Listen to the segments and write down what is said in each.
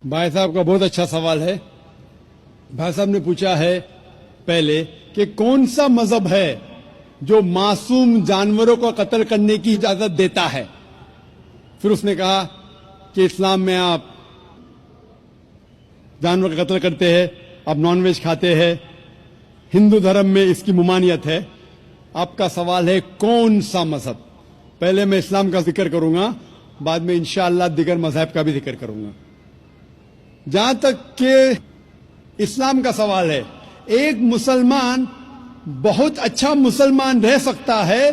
भाई साहब का बहुत अच्छा सवाल है। भाई साहब ने पूछा है पहले कि कौन सा मजहब है जो मासूम जानवरों को कत्ल करने की इजाजत देता है। फिर उसने कहा कि इस्लाम में आप जानवर का कत्ल करते हैं, आप नॉनवेज खाते हैं, हिंदू धर्म में इसकी मुमानियत है। आपका सवाल है कौन सा मजहब। पहले मैं इस्लाम का जिक्र करूंगा, बाद में इंशाअल्लाह दिगर मजहब का भी जिक्र करूंगा। जहां तक कि इस्लाम का सवाल है, एक मुसलमान बहुत अच्छा मुसलमान रह सकता है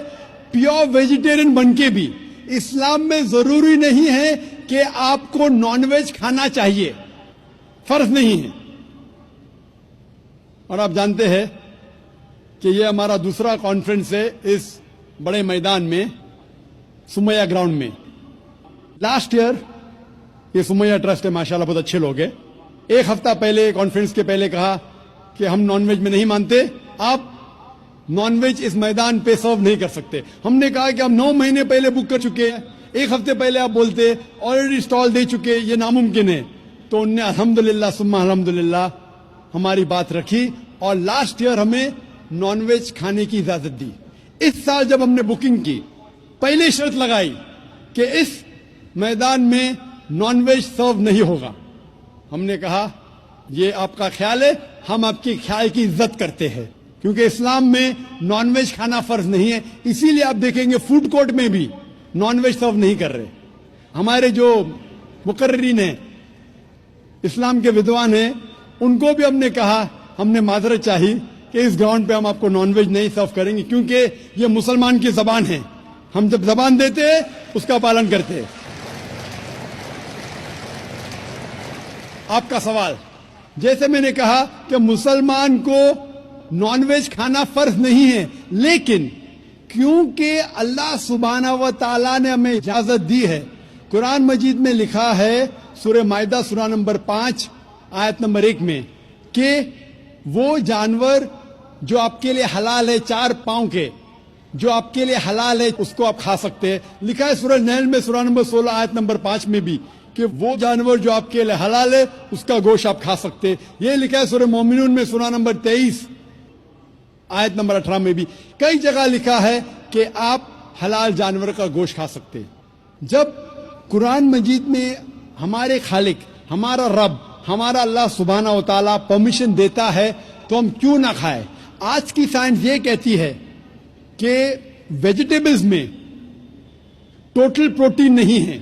प्योर वेजिटेरियन बनके भी। इस्लाम में जरूरी नहीं है कि आपको नॉनवेज खाना चाहिए, फर्ज नहीं है। और आप जानते हैं कि यह हमारा दूसरा कॉन्फ्रेंस है इस बड़े मैदान में, सुमैया ग्राउंड में। लास्ट ईयर ये सुमैया ट्रस्ट है, माशाल्लाह बहुत अच्छे लोग हैं। एक हफ्ता पहले कॉन्फ्रेंस के पहले कहा कि हम नॉनवेज में नहीं मानते, आप नॉनवेज इस मैदान पे सर्व नहीं कर सकते। हमने कहा कि हम 9 महीने पहले बुक कर चुके हैं, एक हफ्ते पहले आप बोलते ऑलरेडी स्टॉल दे चुके, ये नामुमकिन है। तो उनने अल्हम्दुलिल्लाह सुम्मा अल्हम्दुलिल्लाह हमारी बात रखी और लास्ट ईयर हमें नॉनवेज खाने की इजाजत दी। इस साल जब हमने बुकिंग की, पहले शर्त लगाई कि इस मैदान में नॉनवेज सर्व नहीं होगा। हमने कहा ये आपका ख्याल है, हम आपके ख्याल की इज्जत करते हैं, क्योंकि इस्लाम में नॉनवेज खाना फर्ज नहीं है। इसीलिए आप देखेंगे फूड कोर्ट में भी नॉनवेज सर्व नहीं कर रहे। हमारे जो मुकर्रिरीन हैं, इस्लाम के विद्वान हैं, उनको भी हमने कहा, हमने माजरत चाहिए कि इस ग्राउंड पे हम आपको नॉनवेज नहीं सर्व करेंगे, क्योंकि ये मुसलमान की जबान है। हम जब जबान देते हैं उसका पालन करते हैं। आपका सवाल, जैसे मैंने कहा कि मुसलमान को नॉनवेज खाना फर्ज नहीं है, लेकिन क्योंकि अल्लाह सुब्हानहू व तआला ने हमें इजाजत दी है। कुरान मजीद में लिखा है, सूरह माइदा सूरा नंबर 5 आयत नंबर 1 में, कि वो जानवर जो आपके लिए हलाल है, 4 पांव के, जो आपके लिए हलाल है उसको आप खा सकते हैं। लिखा है सूरह नहल में सूरा नंबर 16 आयत नंबर 5 में भी कि वो जानवर जो आपके लिए हलाल है उसका गोश्त आप खा सकते हैं। ये लिखा है सूरह मोमिनून में सूरा नंबर 23 आयत नंबर 18 में भी। कई जगह लिखा है कि आप हलाल जानवर का गोश्त खा सकते हैं। जब कुरान मजीद में हमारे खालिक, हमारा रब, हमारा अल्लाह सुब्हानहू व तआला परमिशन देता है तो हम क्यों ना खाएं। आज की साइंस ये कहती है कि वेजिटेबल्स में टोटल प्रोटीन नहीं है।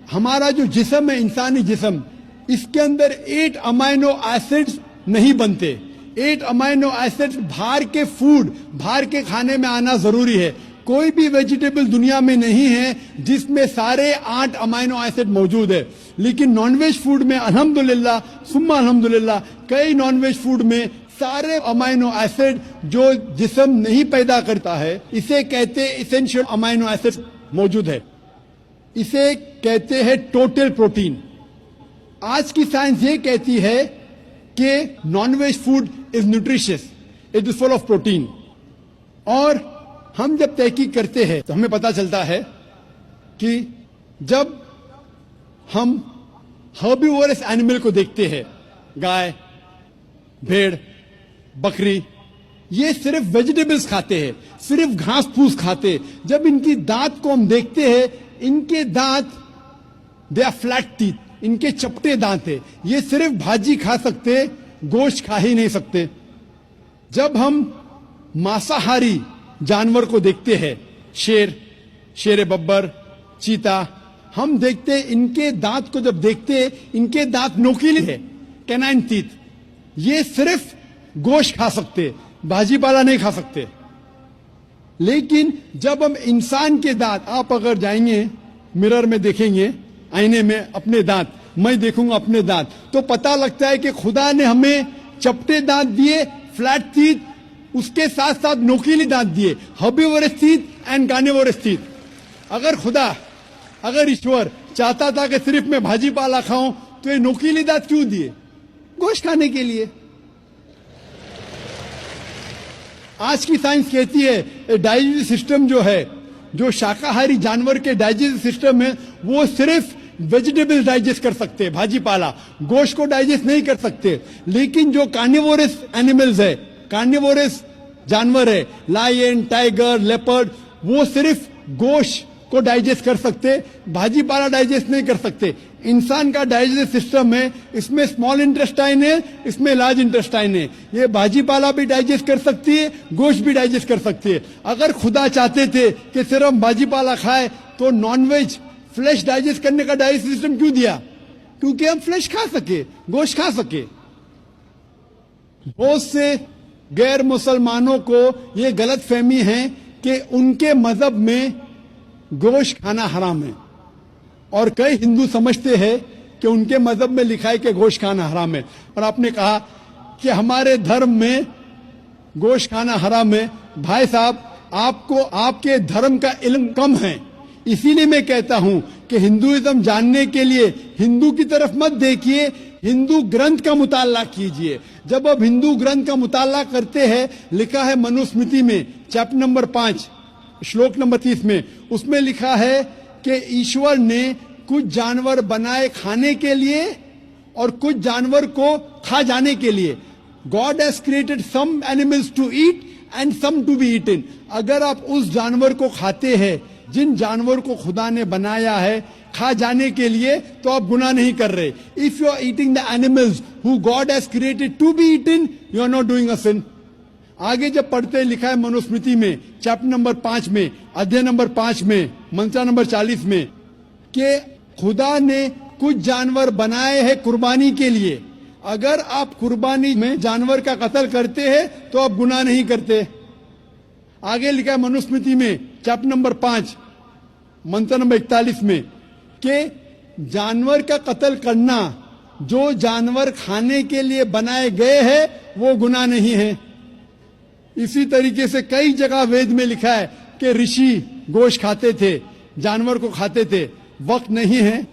हमारा जो जिस्म है, इंसानी जिस्म, इसके अंदर 8 अमाइनो एसिड्स नहीं बनते। 8 अमाइनो एसिड्स बाहर के फूड, बाहर के खाने में आना जरूरी है। कोई भी वेजिटेबल दुनिया में नहीं है जिसमें सारे 8 अमाइनो एसिड मौजूद है। लेकिन नॉनवेज फूड में अल्हम्दुलिल्लाह सुम्मा अल्हम्दुलिल्लाह, कई नॉनवेज फूड में सारे अमाइनो एसिड जो जिस्म नहीं पैदा करता है, इसे कहते हैं इसेंशियल अमाइनो एसिड मौजूद है। इसे कहते हैं टोटल प्रोटीन। आज की साइंस ये कहती है कि non veg food is nutritious, it is full of protein. और हम जब तहकीक करते हैं तो हमें पता चलता है कि जब हम हर्बीवोरस एनिमल को देखते हैं, गाय, भेड़, बकरी, ये सिर्फ वेजिटेबल्स खाते हैं, सिर्फ घास फूस खाते हैं। जब इनकी दांत को हम देखते हैं, इनके दांत दे आर फ्लैट टीथ, इनके चपटे दांत है। ये सिर्फ भाजी खा सकते, गोश्त खा ही नहीं सकते। जब हम मांसाहारी जानवर को देखते हैं, शेर, शेर बब्बर, चीता, हम देखते हैं इनके दांत को जब देखते हैं, इनके दांत नोकीले है, कैनाइन टीथ। ये सिर्फ गोश्त खा सकते, भाजी पाला नहीं खा सकते। लेकिन जब हम इंसान के दांत, आप अगर जाएंगे मिरर में देखेंगे, आईने में अपने दांत, मैं देखूंगा अपने दांत, तो पता लगता है कि खुदा ने हमें चपटे दांत दिए, फ्लैट टीथ, उसके साथ साथ नोकीली दांत दिए, herbivorous teeth and carnivorous teeth. अगर खुदा, अगर ईश्वर चाहता था कि सिर्फ मैं भाजी पाला खाऊं, तो ये नोकीली दांत क्यों दिए? गोश्त खाने के लिए। आज की साइंस कहती है डाइजेस्टिव सिस्टम जो है, जो शाकाहारी जानवर के डाइजेस्टिव सिस्टम है, वो सिर्फ वेजिटेबल्स डाइजेस्ट कर सकते हैं, भाजी पाला, गोश्त को डाइजेस्ट नहीं कर सकते। लेकिन जो कार्निवोरस एनिमल्स है, कार्निवोरस जानवर है, लायन, टाइगर, लेपर्ड, वो सिर्फ गोश्त को डाइजेस्ट कर सकते, भाजी पाला डाइजेस्ट नहीं कर सकते। इंसान का डाइजेस्ट सिस्टम है, इसमें स्मॉल इंटेस्टाइन है, इसमें लार्ज इंटेस्टाइन है। ये भाजी पाला भी डाइजेस्ट कर सकती है, गोश्त भी डाइजेस्ट कर सकती है। अगर खुदा चाहते थे कि सिर्फ हम भाजी पाला खाए तो नॉनवेज फ्लेश डाइजेस्ट करने का डाइजेस्ट सिस्टम क्यों दिया? क्योंकि हम फ्लेश खा सके, गोश्त खा सके। बहुत से गैर मुसलमानों को यह गलत फहमी है कि उनके मजहब में गोश्त खाना हराम है, और कई हिंदू समझते हैं कि उनके मजहब में लिखा है कि गोश्त खाना हराम है। और आपने कहा कि हमारे धर्म में गोश्त खाना हराम है। भाई साहब, आपको आपके धर्म का इल्म कम है, इसीलिए मैं कहता हूं कि हिंदुइज्म जानने के लिए हिंदू की तरफ मत देखिए, हिंदू ग्रंथ का मुताला कीजिए। जब आप हिंदू ग्रंथ का मुताला करते हैं, लिखा है मनुस्मृति में चैप्टर नंबर 5 श्लोक नंबर 30 में, उसमें लिखा है कि ईश्वर ने कुछ जानवर बनाए खाने के लिए और कुछ जानवर को खा जाने के लिए। God has created some animals to eat and some to be eaten. अगर आप उस जानवर को खाते हैं जिन जानवर को खुदा ने बनाया है खा जाने के लिए, तो आप गुनाह नहीं कर रहे। If you are eating the animals who God has created to be eaten, you are not doing a sin. आगे जब पढ़ते लिखा है मनुस्मृति में चैप्टर नंबर 5 में, अध्याय नंबर 5 में, मंत्र नंबर 40 में, कि खुदा ने कुछ जानवर बनाए हैं कुर्बानी के लिए। अगर आप कुर्बानी में जानवर का कत्ल करते हैं तो आप गुनाह नहीं करते। आगे लिखा है मनुस्मृति में चैप्टर नंबर 5 मंत्र नंबर 41 में कि जानवर का कत्ल करना, जो जानवर खाने के लिए बनाए गए हैं, वो गुनाह नहीं है। इसी तरीके से कई जगह वेद में लिखा है कि ऋषि गोश्त खाते थे, जानवर को खाते थे। वक्त नहीं है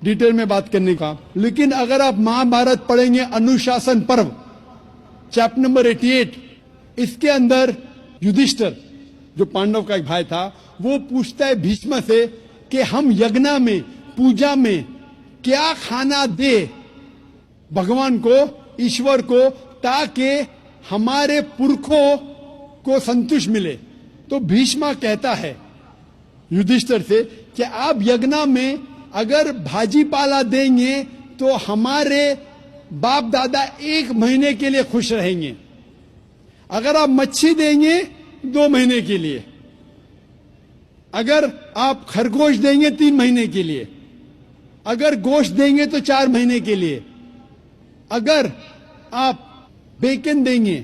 डिटेल में बात करने का, लेकिन अगर आप महाभारत पढ़ेंगे अनुशासन पर्व चैप्टर नंबर 88, इसके अंदर युधिष्ठिर जो पांडव का एक भाई था, वो पूछता है भीष्म से कि हम यज्ञ में, पूजा में क्या खाना दे भगवान को, ईश्वर को, ताकि हमारे पुरखों को संतुष्ट मिले। तो भीष्म कहता है युधिष्ठिर से कि आप यज्ञ में अगर भाजी पाला देंगे तो हमारे बाप दादा 1 महीने के लिए खुश रहेंगे। अगर आप मच्छी देंगे 2 महीने के लिए, अगर आप खरगोश देंगे 3 महीने के लिए, अगर गोश्त देंगे तो 4 महीने के लिए, अगर आप बेकन देंगे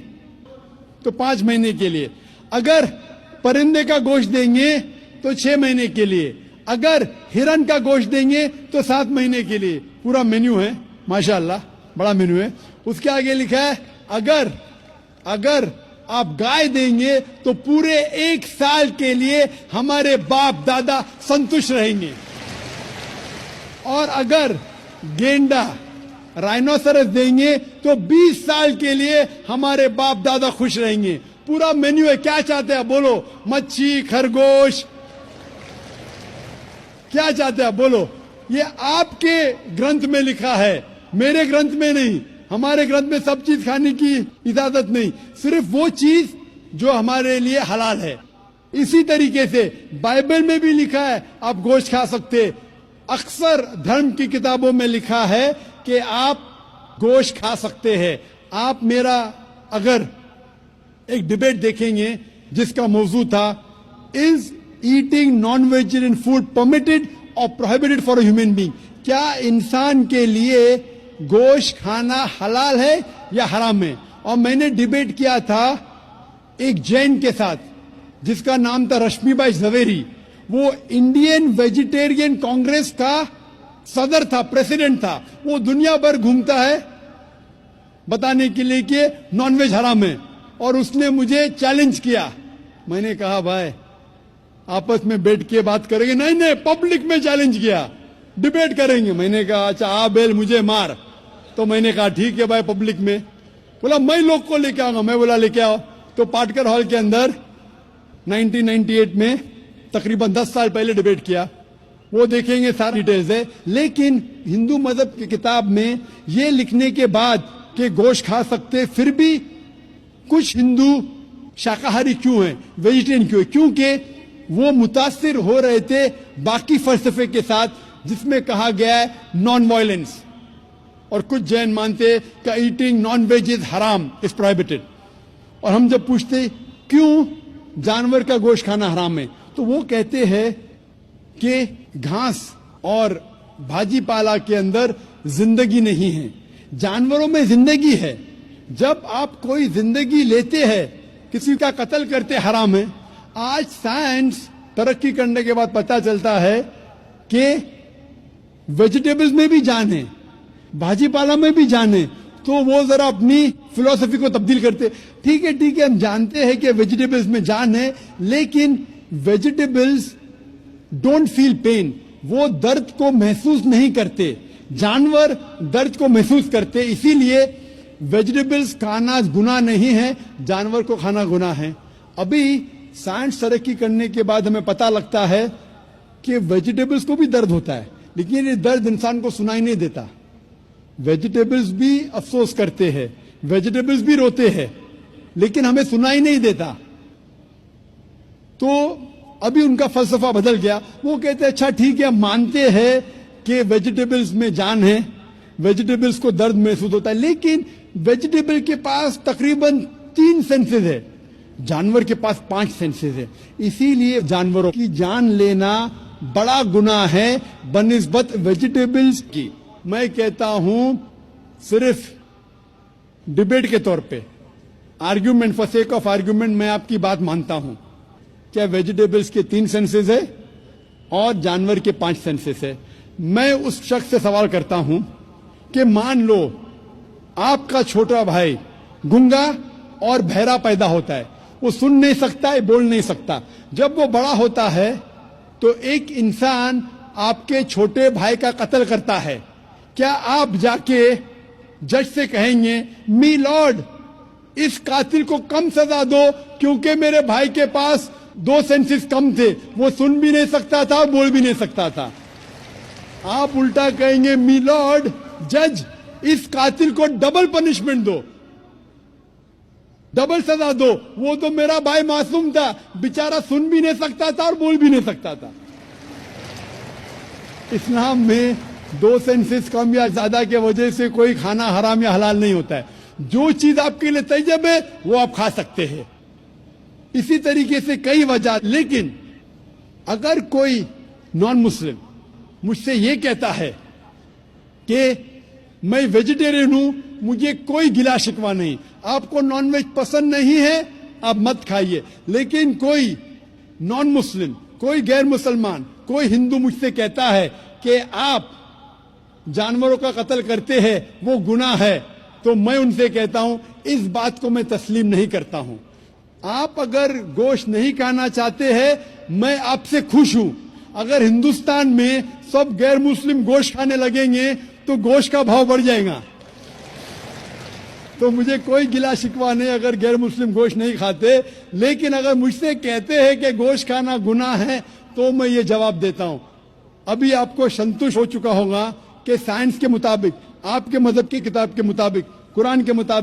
तो 5 महीने के लिए, अगर परिंदे का गोश्त देंगे तो 6 महीने के लिए, अगर हिरन का गोश्त देंगे तो 7 महीने के लिए। पूरा मेन्यू है, माशाअल्लाह बड़ा मेन्यू है। उसके आगे लिखा है अगर आप गाय देंगे तो पूरे 1 साल के लिए हमारे बाप दादा संतुष्ट रहेंगे, और अगर गेंडा राइनोसरस देंगे तो 20 साल के लिए हमारे बाप दादा खुश रहेंगे। पूरा मेन्यू है। क्या चाहते हैं बोलो? मच्छी, खरगोश, क्या चाहते हैं बोलो? ये आपके ग्रंथ में लिखा है, मेरे ग्रंथ में नहीं। हमारे ग्रंथ में सब चीज खाने की इजाजत नहीं, सिर्फ वो चीज जो हमारे लिए हलाल है। इसी तरीके से बाइबल में भी लिखा है आप गोश्त खा सकते। अक्सर धर्म की किताबों में लिखा है कि आप गोश्त खा सकते हैं। आप मेरा अगर एक डिबेट देखेंगे जिसका मौजू था, is eating non vegetarian food permitted और prohibited for a human being? क्या इंसान के लिए गोश्त खाना हलाल है या हराम है? और मैंने डिबेट किया था एक जैन के साथ जिसका नाम था रश्मिबाई झवेरी। वो इंडियन वेजिटेरियन कांग्रेस का सदर था, प्रेसिडेंट था। वो दुनिया भर घूमता है बताने के लिए कि नॉनवेज हराम है, और उसने मुझे चैलेंज किया। मैंने कहा भाई आपस में बैठ के बात करेंगे? नहीं, पब्लिक में चैलेंज किया, डिबेट करेंगे। मैंने कहा अच्छा आ बेल मुझे मार। तो मैंने कहा ठीक है भाई, पब्लिक में। बोला मैं लोग को लेके आऊंगा। मैं बोला लेके आओ। तो पाटकर हॉल के अंदर 1998 में तकरीबन 10 साल पहले डिबेट किया। वो देखेंगे सारी डिटेल्स है। लेकिन हिंदू मजहब की किताब में ये लिखने के बाद कि गोश्त खा सकते, फिर भी कुछ हिंदू शाकाहारी क्यों हैं, वेजिटेरियन क्यों है? क्योंकि वो मुतासिर हो रहे थे बाकी फलसफे के साथ जिसमें कहा गया है नॉन वायलेंस। और कुछ जैन मानते कि ईटिंग नॉन वेज इज हराम, इज प्रोहिबिटेड। और हम जब पूछते क्यों जानवर का गोश्त खाना हराम है, तो वो कहते हैं कि घास और भाजी पाला के अंदर जिंदगी नहीं है, जानवरों में जिंदगी है। जब आप कोई जिंदगी लेते हैं, किसी का कत्ल करते हराम है। आज साइंस तरक्की करने के बाद पता चलता है कि वेजिटेबल्स में भी जान है, भाजी पाला में भी जान है। तो वो जरा अपनी फिलॉसफी को तब्दील करते, ठीक है हम जानते हैं कि वेजिटेबल्स में जान है, लेकिन वेजिटेबल्स डोंट फील पेन, वो दर्द को महसूस नहीं करते। जानवर दर्द को महसूस करते, इसीलिए वेजिटेबल्स खाना गुनाह नहीं है, जानवर को खाना गुनाह है। अभी साइंस तरक्की करने के बाद हमें पता लगता है कि वेजिटेबल्स को भी दर्द होता है, लेकिन ये दर्द इंसान को सुनाई नहीं देता। वेजिटेबल्स भी अफसोस करते हैं, वेजिटेबल्स भी रोते हैं, लेकिन हमें सुनाई नहीं देता। तो अभी उनका फलसफा बदल गया। वो कहते हैं अच्छा ठीक है, मानते हैं कि वेजिटेबल्स में जान है, वेजिटेबल्स को दर्द महसूस होता है, लेकिन वेजिटेबल के पास तकरीबन 3 सेंसेस है, जानवर के पास 5 सेंसेस है। इसीलिए जानवरों की जान लेना बड़ा गुनाह है बनिस्बत वेजिटेबल्स की। मैं कहता हूं सिर्फ डिबेट के तौर पे, argument, for sake of argument, मैं आपकी बात मानता हूं। क्या वेजिटेबल्स के 3 सेंसेस है और जानवर के 5 सेंसेस है? मैं उस शख्स से सवाल करता हूं कि मान लो आपका छोटा भाई गूंगा और बहरा पैदा होता है, वो सुन नहीं सकता है, बोल नहीं सकता। जब वो बड़ा होता है तो एक इंसान आपके छोटे भाई का कत्ल करता है, क्या आप जाके जज से कहेंगे मी लॉर्ड इस कातिल को कम सजा दो क्योंकि मेरे भाई के पास 2 सेंसेस कम थे, वो सुन भी नहीं सकता था, बोल भी नहीं सकता था? आप उल्टा कहेंगे मी लॉर्ड जज इस कातिल को डबल पनिशमेंट दो, डबल सजा दो, वो तो मेरा भाई मासूम था, बेचारा सुन भी नहीं सकता था और बोल भी नहीं सकता था। इस्लाम में 2 सेंसेस कम या ज्यादा के वजह से कोई खाना हराम या हलाल नहीं होता है। जो चीज आपके लिए तैयब है वो आप खा सकते हैं। इसी तरीके से कई वजह। लेकिन अगर कोई नॉन मुस्लिम मुझसे ये कहता है कि मैं वेजिटेरियन हूं, मुझे कोई गिला शिकवा नहीं, आपको नॉनवेज पसंद नहीं है आप मत खाइए, लेकिन कोई नॉन मुस्लिम, कोई गैर मुसलमान, कोई हिंदू मुझसे कहता है कि आप जानवरों का कत्ल करते हैं, वो गुनाह है, तो मैं उनसे कहता हूं इस बात को मैं तस्लीम नहीं करता हूं। आप अगर गोश्त नहीं खाना चाहते हैं, मैं आपसे खुश हूं। अगर हिंदुस्तान में सब गैर मुस्लिम गोश्त खाने लगेंगे तो गोश्त का भाव बढ़ जाएगा। तो मुझे कोई गिला शिकवा नहीं अगर गैर मुस्लिम गोश्त नहीं खाते, लेकिन अगर मुझसे कहते हैं कि गोश्त खाना गुनाह है तो मैं ये जवाब देता हूं। अभी आपको संतुष्ट हो चुका होगा कि साइंस के मुताबिक, आपके मजहब की किताब के मुताबिक, कुरान के मुताबिक